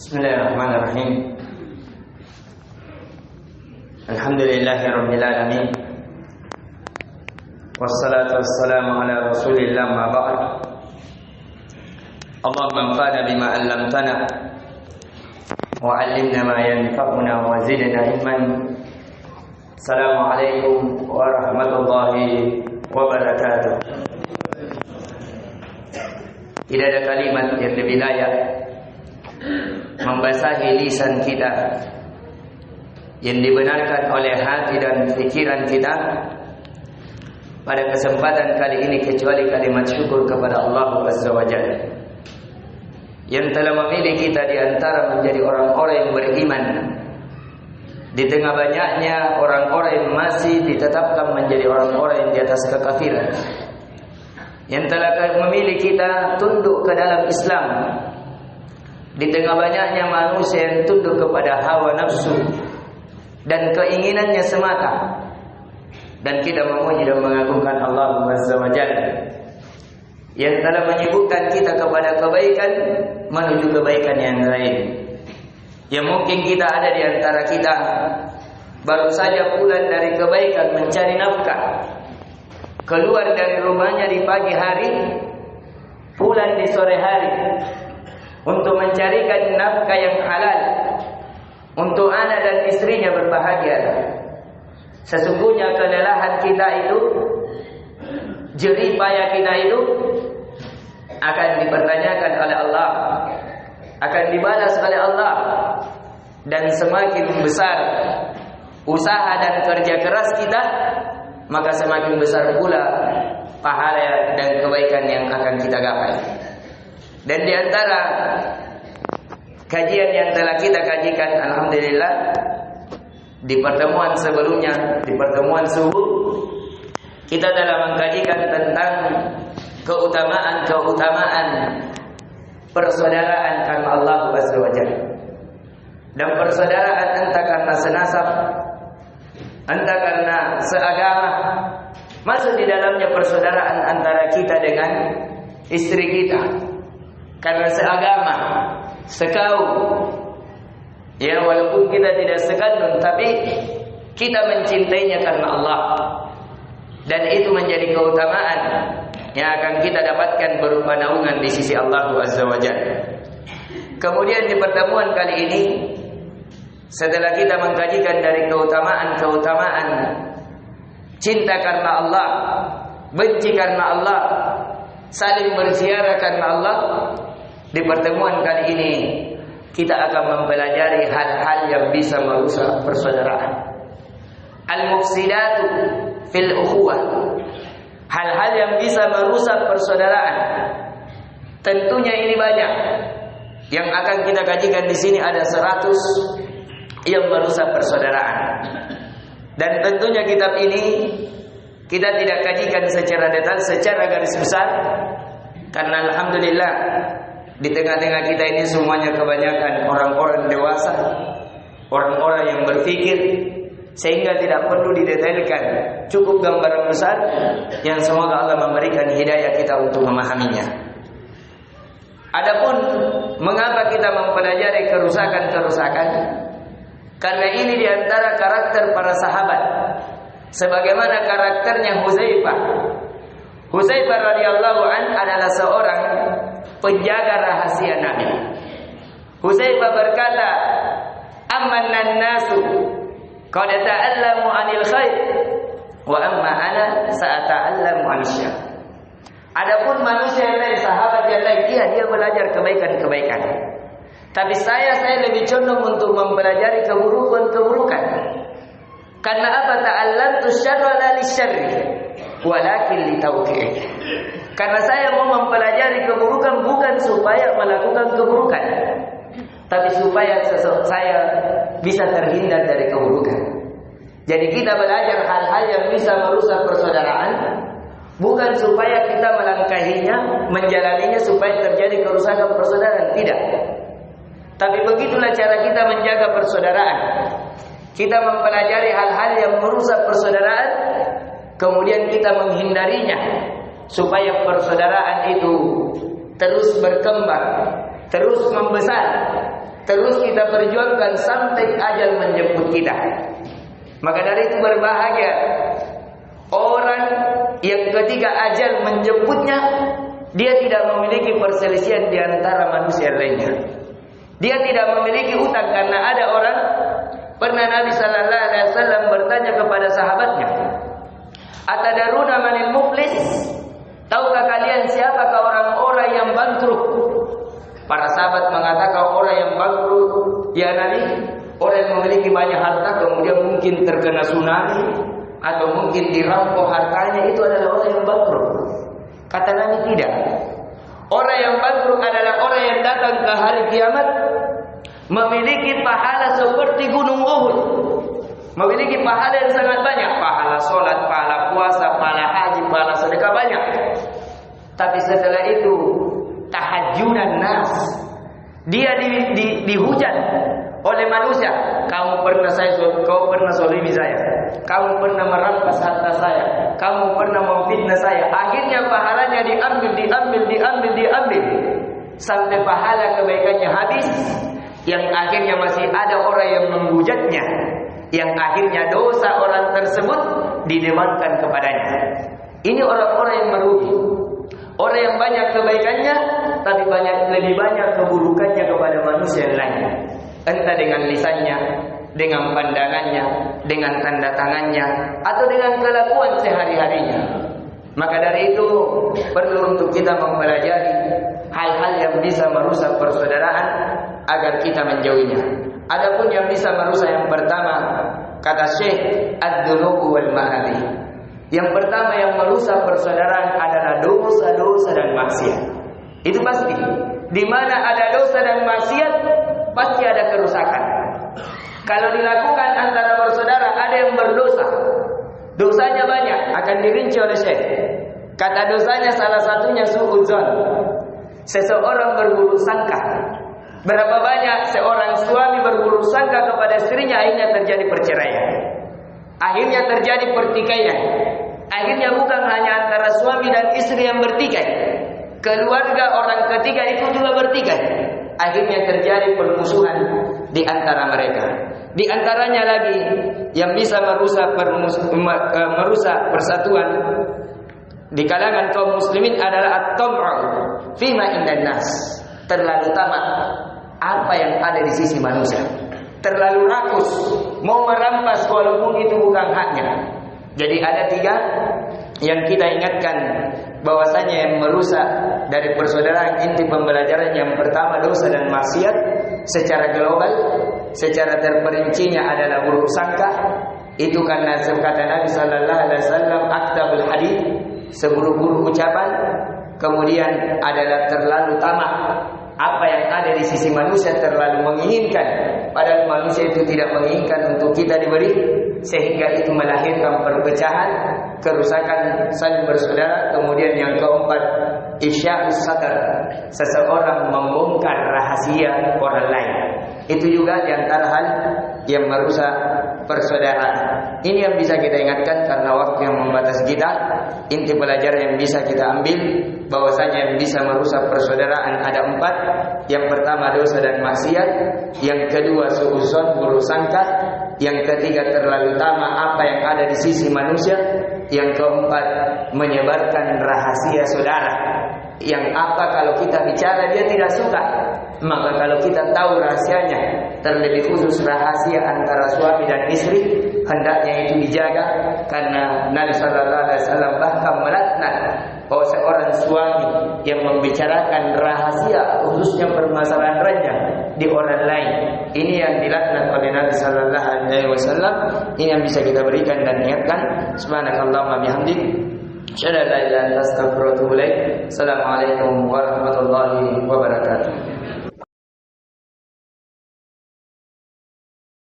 Bismillahirrahmanirrahim. Alhamdulillahirabbil alamin. Wassalatu wassalamu ala Rasulillah ma ba'd. Allahumma anfa'na bima 'allamtana wa 'allimna ma yanfa'una wa zidna ilman. Assalamualaikum warahmatullahi wabarakatuh. Tidak ada kalimat yang lebih layak membasahi lisan kita, yang dibenarkan oleh hati dan pikiran kita pada kesempatan kali ini kecuali kalimat syukur kepada Allah Azza wa Jalla yang telah memilih kita di antara menjadi orang-orang yang beriman di tengah banyaknya orang-orang yang masih ditetapkan menjadi orang-orang yang di atas kekafiran, yang telah memilih kita tunduk ke dalam Islam di tengah banyaknya manusia yang tunduk kepada hawa nafsu dan keinginannya semata. Dan kita memuji dan mengagungkan Allah Azza wa Jalla yang telah menyibukkan kita kepada kebaikan menuju kebaikan yang lain. Yang mungkin kita ada di antara kita baru saja pulang dari kebaikan mencari nafkah, keluar dari rumahnya di pagi hari, pulang di sore hari untuk mencarikan nafkah yang halal untuk anak dan istrinya berbahagia. Sesungguhnya kelelahan kita itu, jerih payah kita itu akan dipertanyakan oleh Allah, akan dibalas oleh Allah. Dan semakin besar usaha dan kerja keras kita, maka semakin besar pula pahala dan kebaikan yang akan kita gapai. Dan di antara kajian yang telah kita kajikan, alhamdulillah, di pertemuan sebelumnya, di pertemuan subuh, kita telah mengkajikan tentang keutamaan persaudaraan karena Allah Azza wa Jalla. Dan persaudaraan entah karena senasab, entah karena seagama, masuk di dalamnya persaudaraan antara kita dengan istri kita karena seagama, sekaum. Ya, walaupun kita tidak sekandung, tapi kita mencintainya karena Allah. Dan itu menjadi keutamaan yang akan kita dapatkan berupa naungan di sisi Allah Azza wa Jalla. Kemudian di pertemuan kali ini, setelah kita mengkajikan dari keutamaan cinta karena Allah, benci karena Allah, saling berziarah karena Allah, di pertemuan kali ini kita akan mempelajari hal-hal yang bisa merusak persaudaraan. Al-mufsidatu fil ukhuwah. Hal-hal yang bisa merusak persaudaraan. Tentunya ini banyak. Yang akan kita kajikan di sini ada 100 yang merusak persaudaraan. Dan tentunya kitab ini kita tidak kajikan secara detail, secara garis besar, karena alhamdulillah di tengah-tengah kita ini semuanya kebanyakan orang-orang dewasa, orang-orang yang berpikir, sehingga tidak perlu didetailkan. Cukup gambaran besar yang semoga Allah memberikan hidayah kita untuk memahaminya. Adapun mengapa kita mempelajari kerusakan-kerusakan? Karena ini diantara karakter para sahabat, sebagaimana karakternya Hudzaifah. Hudzaifah radhiyallahu an adalah seorang penjaga rahasia Nabi. Hudzaifah berkata, "Amannan nasu qad ta'allamu 'anil khair wa amma ana sa'ata'allamu 'anil syarr." Adapun manusia yang lain, sahabat yang lain, dia belajar kebaikan-kebaikan. Tapi saya lebih condong untuk mempelajari keburukan-keburukan. Karena apa? Ta'allamtu syarra la lisyarri walakin litauqi'i. Karena saya mau mempelajari keburukan bukan supaya melakukan keburukan, tapi supaya saya bisa terhindar dari keburukan. Jadi kita belajar hal-hal yang bisa merusak persaudaraan, bukan supaya kita melangkahinya, menjalaninya supaya terjadi kerusakan persaudaraan, tidak. Tapi begitulah cara kita menjaga persaudaraan. Kita mempelajari hal-hal yang merusak persaudaraan, kemudian kita menghindarinya supaya persaudaraan itu terus berkembang, terus membesar, terus kita perjuangkan sampai ajal menjemput kita. Maka dari itu berbahagia orang yang ketika ajal menjemputnya, dia tidak memiliki perselisihan di antara manusia lainnya. Dia tidak memiliki utang, karena ada orang pernah Nabi sallallahu alaihi wasallam bertanya kepada sahabatnya, "Atadaruna manil muflis?" Tahukah kalian siapakah orang-orang yang bangkrut? Para sahabat mengatakan, orang yang bangkrut, ya Nabi, orang yang memiliki banyak harta kemudian mungkin terkena tsunami atau mungkin dirampok hartanya, itu adalah orang yang bangkrut. Kata Nabi, tidak. Orang yang bangkrut adalah orang yang datang ke hari kiamat memiliki pahala seperti gunung Uhud, memiliki pahala yang sangat banyak, pahala sholat, pahala puasa, pahala haji, pahala sedekah banyak. Tapi setelah itu tahajjudan nas, dia dihujat oleh manusia. Kau pernah zalimi saya, kamu pernah merampas harta saya, kamu pernah memfitnah saya. Akhirnya pahalanya diambil sampai pahala kebaikannya habis. Yang akhirnya masih ada orang yang menghujatnya, yang akhirnya dosa orang tersebut didemankan kepadanya. Ini orang-orang yang merugi, orang yang banyak kebaikannya tapi lebih banyak keburukannya kepada manusia yang lain. Entah dengan lisannya, dengan pandangannya, dengan tanda tangannya, atau dengan kelakuan sehari-harinya. Maka dari itu perlu untuk kita mempelajari hal-hal yang bisa merusak persaudaraan agar kita menjauhinya. Adapun yang bisa merusak, yang pertama kata Syekh, ad-dunubu wal ma'asi. Yang pertama yang merusak persaudaraan adalah dosa-dosa dan maksiat. Itu pasti. Di mana ada dosa dan maksiat, pasti ada kerusakan. Kalau dilakukan antara bersaudara, ada yang berdosa, dosanya banyak, akan dirinci oleh Syekh. Kata dosanya salah satunya suudzon, seseorang berburuk sangka. Berapa banyak seorang suami berburuk sangka kepada istrinya, akhirnya terjadi perceraian, akhirnya terjadi pertikaian. Akhirnya bukan hanya antara suami dan istri yang bertikai, keluarga orang ketiga itu juga bertikai. Akhirnya terjadi permusuhan di antara mereka. Di antaranya lagi yang bisa merusak persatuan di kalangan kaum muslimin adalah at-tam'u fima indan nas. Terlalu tamak apa yang ada di sisi manusia, terlalu rakus, mau merampas walaupun itu bukan haknya. Jadi ada 3 yang kita ingatkan bahwasanya yang merusak dari persaudaraan, inti pembelajaran yang pertama dosa dan maksiat secara global, secara terperincinya adalah buruk sangka. Itu karena kata Nabi sallallahu alaihi wasallam, aktabul hadith, seburuk-buruk ucapan. Kemudian adalah terlalu tamak, apa yang ada di sisi manusia terlalu menginginkan, padahal manusia itu tidak menginginkan untuk kita diberi, sehingga itu melahirkan perpecahan, kerusakan saling bersaudara. Kemudian yang keempat, ifsya'us sadar, seseorang membongkar rahasia orang lain. Itu juga di antara hal yang merusak persaudaraan. Ini yang bisa kita ingatkan karena waktu yang membatasi kita. Inti pelajaran yang bisa kita ambil bahwasanya yang bisa merusak persaudaraan ada 4. Yang pertama dosa dan maksiat, yang kedua suudzon, buruk sangka, yang ketiga terlalu tamak apa yang ada di sisi manusia, yang keempat menyebarkan rahasia saudara. Yang apa kalau kita bicara dia tidak suka, maka kalau kita tahu rahasianya, terlebih khusus rahasia antara suami dan istri, hendaknya itu dijaga. Karena Nabi sallallahu alaihi wasallam bahkan melaknat bahwa seorang suami yang membicarakan rahasia khususnya permasalahan ranjang di orang lain, ini yang dilaknat oleh Nabi sallallahu alaihi wasallam. Ini yang bisa kita berikan dan ingatkan. Subhanakallahumma bihamdik, asyhadu an la ilaha illa anta, astaghfiruka wa atubu ilaik. Assalamualaikum warahmatullahi wabarakatuh.